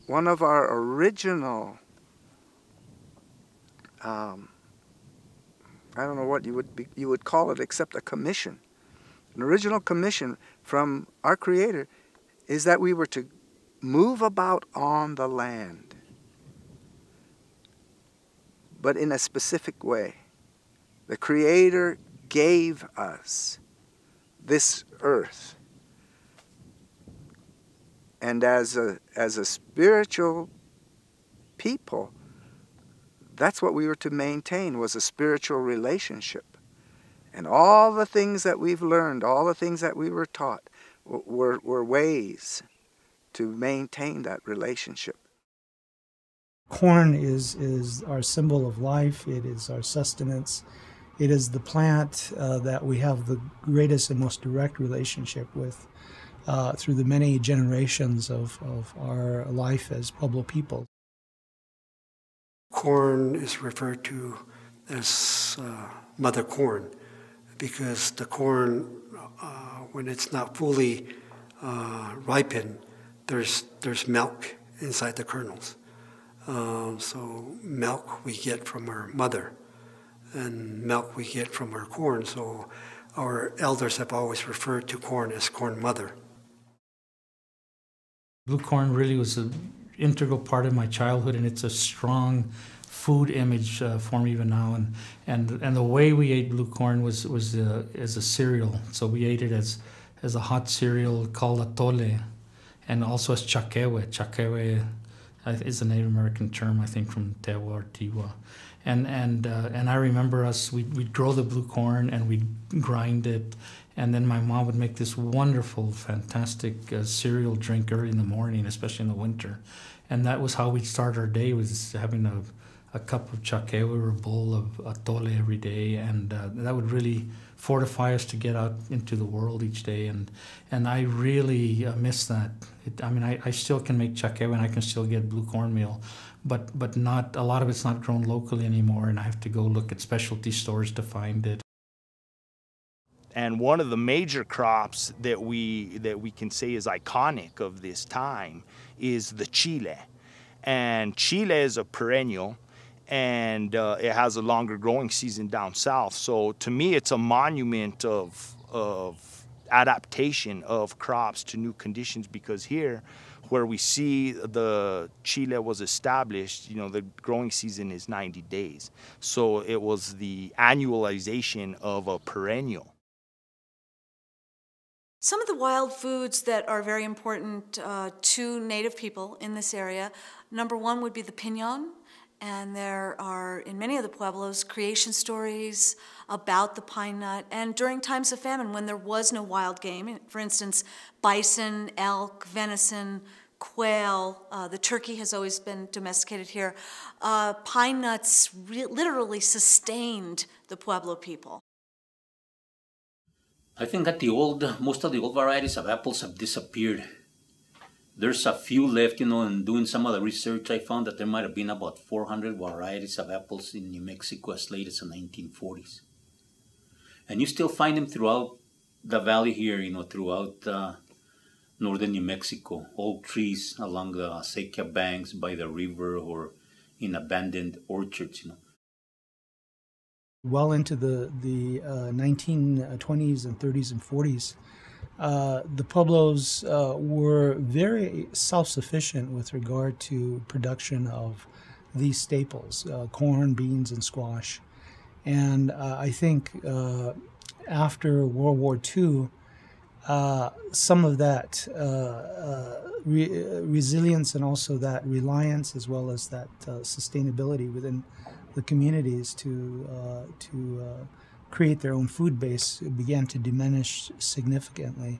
one of our original, I don't know what you would call it except a commission. An original commission from our Creator is that we were to move about on the land, but in a specific way. The Creator gave us this earth, and as a spiritual people, that's what we were to maintain, was a spiritual relationship. And all the things that we've learned, all the things that we were taught, were ways to maintain that relationship. Corn is our symbol of life. It is our sustenance. It is the plant that we have the greatest and most direct relationship with through the many generations of our life as Pueblo people. Corn is referred to as mother corn because the corn, when it's not fully ripened, there's milk inside the kernels. So milk we get from our mother, and milk we get from our corn. So our elders have always referred to corn as corn mother. Blue corn really was an integral part of my childhood, and it's a strong food image for me even now. And the way we ate blue corn was as a cereal. So we ate it as a hot cereal called atole, and also as chaquewe. Chaquewe is a Native American term, I think, from Tewa or Tiwa. And I remember we'd grow the blue corn and we'd grind it, and then my mom would make this wonderful, fantastic cereal drink early in the morning, especially in the winter. And that was how we'd start our day, was having a cup of chaquewe or a bowl of atole every day, and that would really fortify us to get out into the world each day. And I really miss that. I still can make chaquewe and I can still get blue cornmeal, but not a lot of it's not grown locally anymore, and I have to go look at specialty stores to find it. And one of the major crops that we can say is iconic of this time is the chile. And chile is a perennial, and it has a longer growing season down south. So to me, it's a monument of adaptation of crops to new conditions, because here, where we see the chile was established, the growing season is 90 days. So it was the annualization of a perennial. Some of the wild foods that are very important to Native people in this area, number one would be the piñon. And there are, in many of the pueblos, creation stories about the pine nut. And during times of famine, when there was no wild game, for instance, bison, elk, venison, quail, the turkey has always been domesticated here, pine nuts literally sustained the Pueblo people. I think that most of the old varieties of apples have disappeared. There's a few left, and doing some of the research, I found that there might have been about 400 varieties of apples in New Mexico as late as the 1940s. And you still find them throughout the valley here, throughout northern New Mexico. Old trees along the acequia banks by the river or in abandoned orchards, Well into the 1920s and 30s and 40s, the Pueblos were very self-sufficient with regard to production of these staples, corn, beans, and squash. And I think after World War II, some of that resilience and also that reliance, as well as that sustainability within the communities to create their own food base, began to diminish significantly.